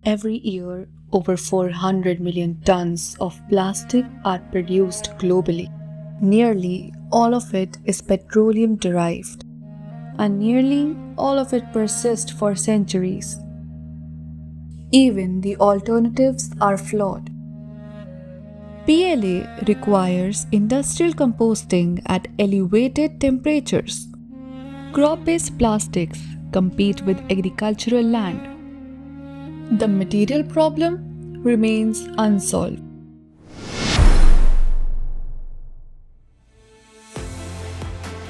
Every year, over 400 million tons of plastic are produced globally. Nearly all of it is petroleum derived, and nearly all of it persists for centuries. Even the alternatives are flawed. PLA requires industrial composting at elevated temperatures. Crop based plastics compete with agricultural land. The material problem remains unsolved.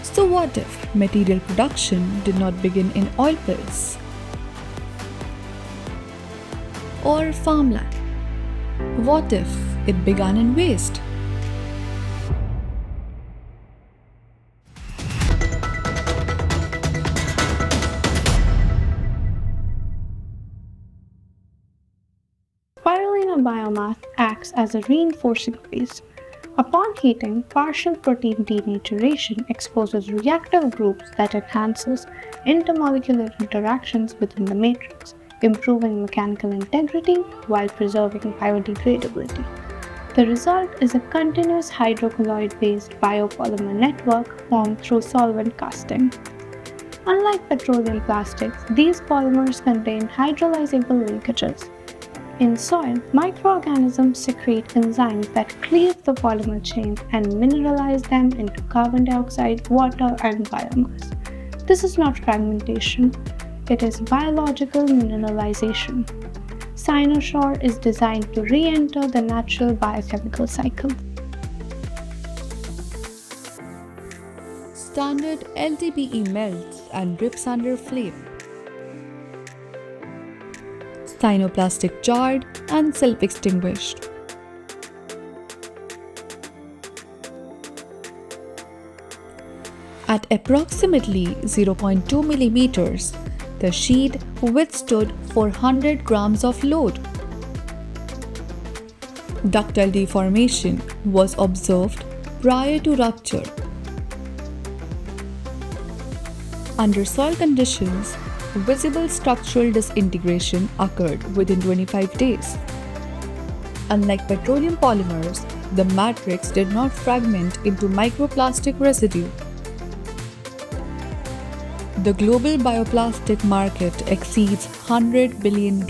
So, what if material production did not begin in oil fields or farmland? What if it began in waste? Spirulina biomass acts as a reinforcing phase. Upon heating, partial protein denaturation exposes reactive groups that enhances intermolecular interactions within the matrix, improving mechanical integrity while preserving biodegradability. The result is a continuous hydrocolloid-based biopolymer network formed through solvent casting. Unlike petroleum plastics, these polymers contain hydrolyzable linkages. In soil, microorganisms secrete enzymes that cleave the polymer chain and mineralize them into carbon dioxide, water, and biomass. This is not fragmentation, it is biological mineralization. Cyanoshore is designed to re-enter the natural biochemical cycle. Standard LDPE melts and drips under flame. Cyanoplastic jarred and self-extinguished. At approximately 0.2 millimeters, the sheet withstood 400 grams of load. Ductile deformation was observed prior to rupture. Under soil conditions, visible structural disintegration occurred within 25 days. Unlike petroleum polymers, the matrix did not fragment into microplastic residue. The global bioplastic market exceeds $100 billion.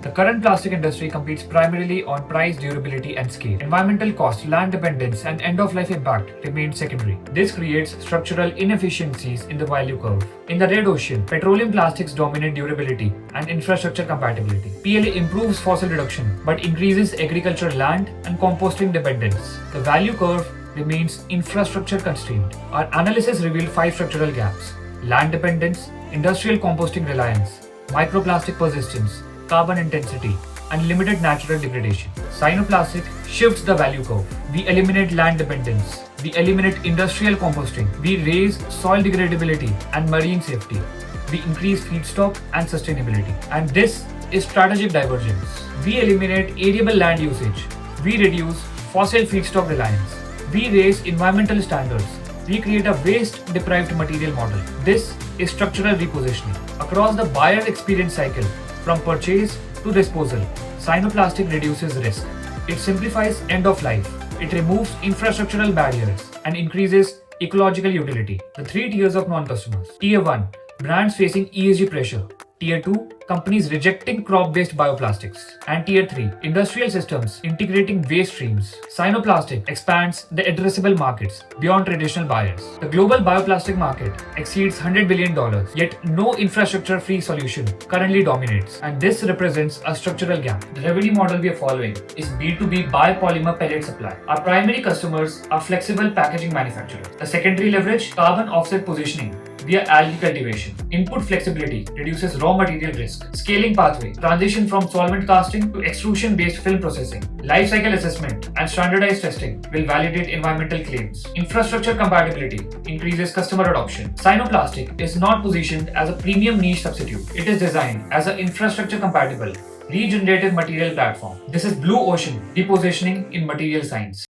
The current plastic industry competes primarily on price, durability, and scale. Environmental cost, land dependence, and end-of-life impact remain secondary. This creates structural inefficiencies in the value curve. In the red ocean, petroleum plastics dominate durability and infrastructure compatibility. PLA improves fossil reduction but increases agricultural land and composting dependence. The value curve remains infrastructure constrained. Our analysis revealed 5 structural gaps: land dependence, industrial composting reliance, microplastic persistence, carbon intensity, and limited natural degradation. Cyanoplastic shifts the value curve. We eliminate land dependence. We eliminate industrial composting. We raise soil degradability and marine safety. We increase feedstock and sustainability. And this is strategic divergence. We eliminate areable land usage. We reduce fossil feedstock reliance. We raise environmental standards. We create a waste-deprived material model. This is structural repositioning. Across the buyer experience cycle, from purchase to disposal, Cyanoplastic reduces risk. It simplifies end of life. It removes infrastructural barriers and increases ecological utility. The 3 tiers of non-customers. Tier 1, brands facing ESG pressure. Tier 2, companies rejecting crop-based bioplastics. And Tier 3, industrial systems integrating waste streams. Cyanoplastic expands the addressable markets beyond traditional buyers. The global bioplastic market exceeds $100 billion, yet no infrastructure-free solution currently dominates. And this represents a structural gap. The revenue model we are following is B2B biopolymer pellet supply. Our primary customers are flexible packaging manufacturers. The secondary leverage, carbon offset positioning via algae cultivation. Input flexibility reduces raw material risk. Scaling pathway, transition from solvent casting to extrusion-based film processing. Life cycle assessment and standardized testing will validate environmental claims. Infrastructure compatibility increases customer adoption. Cyanoplastic is not positioned as a premium niche substitute. It is designed as an infrastructure compatible, regenerative material platform. This is blue ocean repositioning in material science.